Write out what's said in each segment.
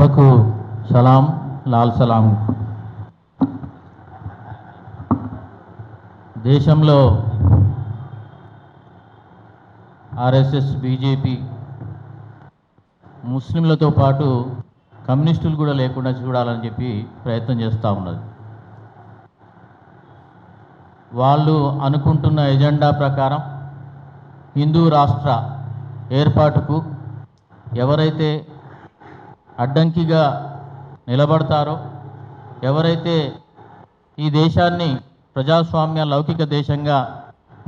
సభకు సలాం, లాల్ సలాం. దేశంలో RSS, BJP, ముస్లింలతో పాటు కమ్యూనిస్టులు కూడా లేకుండా చూడాలని చెప్పి ప్రయత్నం చేస్తూ ఉన్నది. వాళ్ళు అనుకుంటున్న ఎజెండా ప్రకారం హిందూ రాష్ట్ర ఏర్పాటుకు ఎవరైతే అడ్డంకిగా నిలబడతారో, ఎవరైతే ఈ దేశాన్ని ప్రజాస్వామ్య లౌకిక దేశంగా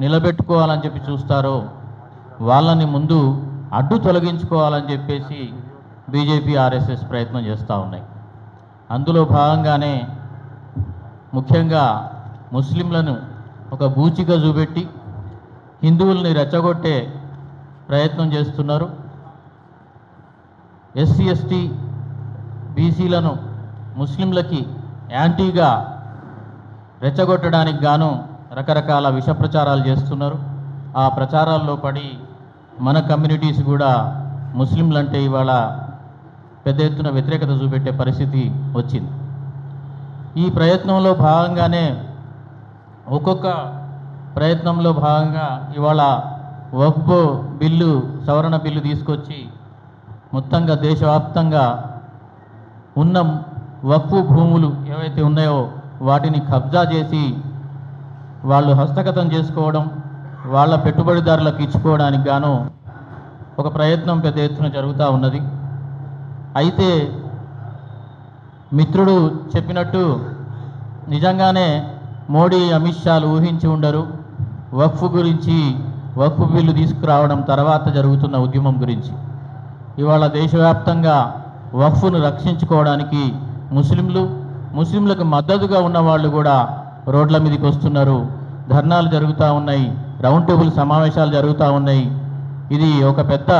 నిలబెట్టుకోవాలని చెప్పి చూస్తారో వాళ్ళని ముందు అడ్డు తొలగించుకోవాలని చెప్పేసి బీజేపీ, ఆర్ఎస్ఎస్ ప్రయత్నం చేస్తూ ఉన్నాయి. అందులో భాగంగానే ముఖ్యంగా ముస్లింలను ఒక బూచిగా చూపెట్టి హిందువుల్ని రెచ్చగొట్టే ప్రయత్నం చేస్తున్నారు. ఎస్సీ, ఎస్టీ, బీసీలను ముస్లింలకి యాంటీగా రెచ్చగొట్టడానికి గాను రకరకాల విష ప్రచారాలు చేస్తున్నారు. ఆ ప్రచారాల్లో పడి మన కమ్యూనిటీస్ కూడా ముస్లింలంటే ఇవాళ పెద్ద ఎత్తున వ్యతిరేకత చూపెట్టే పరిస్థితి వచ్చింది. ఈ ప్రయత్నంలో భాగంగానే ఒక్కొక్క ప్రయత్నంలో భాగంగా ఇవాళ వక్ఫ్ బిల్లు, సవరణ బిల్లు తీసుకొచ్చి మొత్తంగా దేశవ్యాప్తంగా ఉన్న వక్ఫ్ భూములు ఏవైతే ఉన్నాయో వాటిని కబ్జా చేసి వాళ్ళు హస్తగతం చేసుకోవడం, వాళ్ళ పెట్టుబడిదారులకు ఇచ్చుకోవడానికి గాను ఒక ప్రయత్నం పెద్ద ఎత్తున జరుగుతూ ఉన్నది. అయితే మిత్రుడు చెప్పినట్టు నిజంగానే మోడీ, అమిత్ షాలు ఊహించి ఉండరు వక్ఫ్ గురించి, వక్ఫ్ బిల్లు తీసుకురావడం తర్వాత జరుగుతున్న ఉద్యమం గురించి. ఇవాళ దేశవ్యాప్తంగా వక్ఫ్ను రక్షించుకోవడానికి ముస్లింలకు మద్దతుగా ఉన్న వాళ్ళు కూడా రోడ్ల మీదకి వస్తున్నారు. ధర్నాలు జరుగుతూ ఉన్నాయి, రౌండ్ టేబుల్ సమావేశాలు జరుగుతూ ఉన్నాయి. ఇది ఒక పెద్ద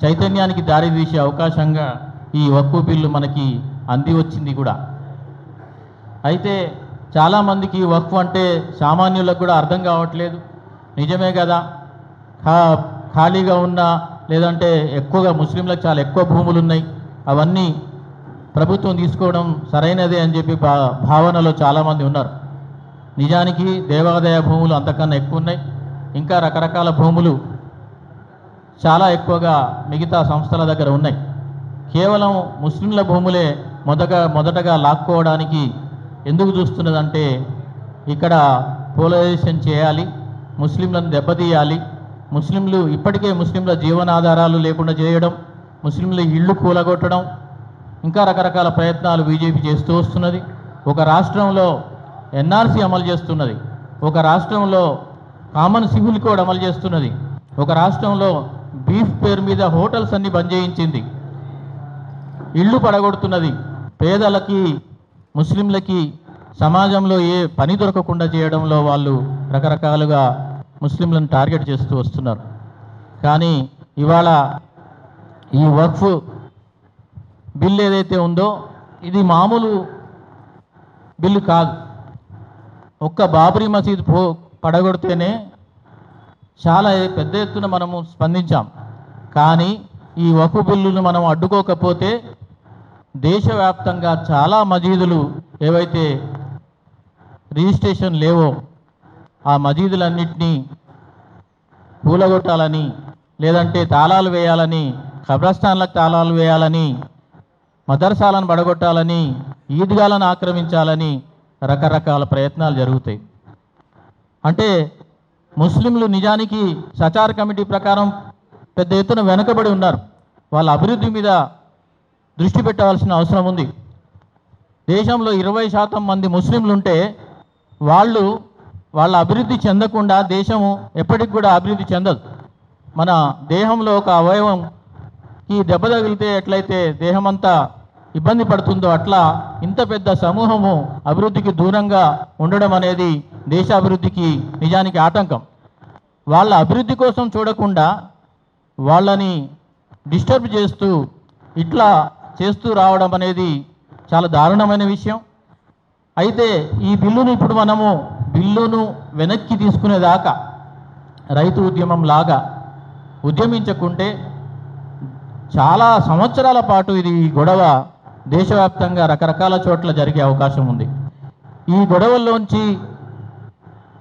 చైతన్యానికి దారితీసే అవకాశంగా ఈ వక్ఫ్ బిల్లు మనకి అంది వచ్చింది కూడా. అయితే చాలామందికి వక్ఫ్ అంటే సామాన్యులకు కూడా అర్థం కావట్లేదు. నిజమే కదా, ఖాళీగా ఉన్న లేదంటే ఎక్కువగా ముస్లింలకు చాలా ఎక్కువ భూములు ఉన్నాయి, అవన్నీ ప్రభుత్వం తీసుకోవడం సరైనదే అని చెప్పి భావనలో చాలామంది ఉన్నారు. నిజానికి దేవాదాయ భూములు అంతకన్నా ఎక్కువ ఉన్నాయి. ఇంకా రకరకాల భూములు చాలా ఎక్కువగా మిగతా సంస్థల దగ్గర ఉన్నాయి. కేవలం ముస్లింల భూములే మొదటగా లాక్కోవడానికి ఎందుకు చూస్తున్నదంటే ఇక్కడ పోలరైజేషన్ చేయాలి, ముస్లింలను దెబ్బతీయాలి, ఇప్పటికే ముస్లింల జీవనాధారాలు లేకుండా చేయడం, ముస్లింల ఇళ్ళు కూలగొట్టడం, ఇంకా రకరకాల ప్రయత్నాలు బీజేపీ చేస్తూ వస్తున్నది. ఒక రాష్ట్రంలో ఎన్ఆర్సీ అమలు చేస్తున్నది, ఒక రాష్ట్రంలో కామన్ సివిల్ కోడ్ అమలు చేస్తున్నది, ఒక రాష్ట్రంలో బీఫ్ పేరు మీద హోటల్స్ అన్ని బంద్ చేయించింది, ఇళ్ళు పడగొడుతున్నది. పేదలకి, ముస్లింలకి సమాజంలో ఏ పని దొరకకుండా చేయడంలో వాళ్ళు రకరకాలుగా ముస్లింలను టార్గెట్ చేస్తూ వస్తున్నారు. కానీ ఇవాళ ఈ వక్ఫ్ బిల్ ఏదైతే ఉందో ఇది మామూలు బిల్లు కాదు. ఒక్క బాబ్రీ మసీద్ పడగొడితేనే చాలా పెద్ద ఎత్తున మనము స్పందించాం. కానీ ఈ వక్ఫ్ బిల్లును మనం అడ్డుకోకపోతే దేశవ్యాప్తంగా చాలా మసీదులు ఏవైతే రిజిస్ట్రేషన్ లేవో ఆ మసీదులన్నింటినీ కూలగొట్టాలని, లేదంటే తాళాలు వేయాలని, ఖబ్రస్థాన్లకు తాళాలు వేయాలని, మదర్సాలను పడగొట్టాలని, ఈద్గాలను ఆక్రమించాలని రకరకాల ప్రయత్నాలు జరుగుతాయి. అంటే ముస్లింలు నిజానికి సచార్ కమిటీ ప్రకారం పెద్ద ఎత్తున వెనుకబడి ఉన్నారు. వాళ్ళ అభివృద్ధి మీద దృష్టి పెట్టవలసిన అవసరం ఉంది. దేశంలో 20% మంది ముస్లింలు ఉంటే వాళ్ళ అభివృద్ధి చెందకుండా దేశము ఎప్పటికి కూడా అభివృద్ధి చెందదు. మన దేహంలో ఒక అవయవంకి దెబ్బ తగిలితే ఎట్లయితే దేహమంతా ఇబ్బంది పడుతుందో అట్లా ఇంత పెద్ద సమూహము అభివృద్ధికి దూరంగా ఉండడం అనేది దేశాభివృద్ధికి నిజానికి ఆటంకం. వాళ్ళ అభివృద్ధి కోసం చూడకుండా వాళ్ళని డిస్టర్బ్ చేస్తూ ఇట్లా చేస్తూ రావడం అనేది చాలా దారుణమైన విషయం. అయితే ఈ బిల్లును ఇప్పుడు మనము వెనక్కి తీసుకునేదాకా రైతు ఉద్యమం లాగా ఉద్యమించకుంటే చాలా సంవత్సరాల పాటు ఇది ఈ గొడవ దేశవ్యాప్తంగా రకరకాల చోట్ల జరిగే అవకాశం ఉంది. ఈ గొడవల్లోంచి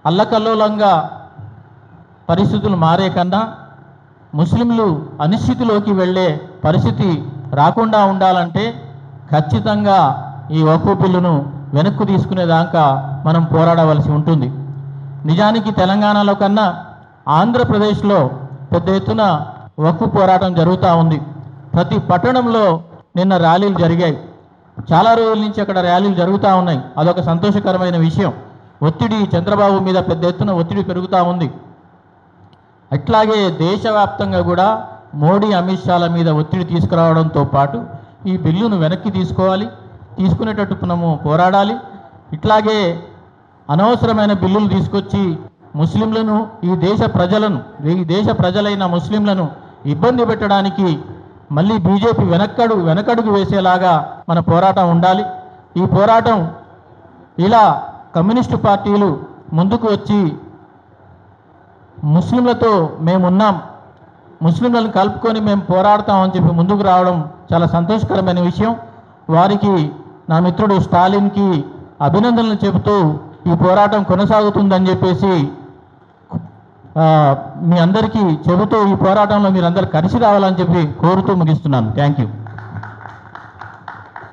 అల్లకల్లోలంగా పరిస్థితులు మారే కన్నా ముస్లింలు అనిశ్చితిలోకి వెళ్ళే పరిస్థితి రాకుండా ఉండాలంటే ఖచ్చితంగా ఈ వక్ఫ్ బిల్లును వెనక్కు తీసుకునేదాకా మనం పోరాడవలసి ఉంటుంది. నిజానికి తెలంగాణలో కన్నా ఆంధ్రప్రదేశ్లో పెద్ద ఎత్తున వక్ఫ్ పోరాటం జరుగుతూ ఉంది. ప్రతి పట్టణంలో నిన్న ర్యాలీలు జరిగాయి. చాలా రోజుల నుంచి అక్కడ ర్యాలీలు జరుగుతూ ఉన్నాయి. అదొక సంతోషకరమైన విషయం. ఒత్తిడి చంద్రబాబు మీద పెద్ద ఎత్తున ఒత్తిడి పెరుగుతూ ఉంది. అట్లాగే దేశవ్యాప్తంగా కూడా మోడీ అమిత్ షాల మీద ఒత్తిడి తీసుకురావడంతో పాటు ఈ బిల్లును వెనక్కి తీసుకోవాలి, తీసుకునేటట్టు మనము పోరాడాలి. ఇట్లాగే అనవసరమైన బిల్లులు తీసుకొచ్చి ముస్లింలను ఈ దేశ ప్రజలైన ముస్లింలను ఇబ్బంది పెట్టడానికి మళ్ళీ బీజేపీ వెనకడుగు వేసేలాగా మన పోరాటం ఉండాలి. ఈ పోరాటం ఇలా కమ్యూనిస్టు పార్టీలు ముందుకు వచ్చి ముస్లింలతో మేమున్నాం, ముస్లింలను కలుపుకొని మేము పోరాడతామని చెప్పి ముందుకు రావడం చాలా సంతోషకరమైన విషయం. వారికి నా మిత్రుడు స్టాలిన్కి అభినందనలు చెబుతూ ఈ పోరాటం కొనసాగుతుందని చెప్పేసి మీ అందరికీ చెబుతూ ఈ పోరాటంలో మీరందరూ కలిసి రావాలని చెప్పి కోరుతూ ముగిస్తున్నాను. Thank you.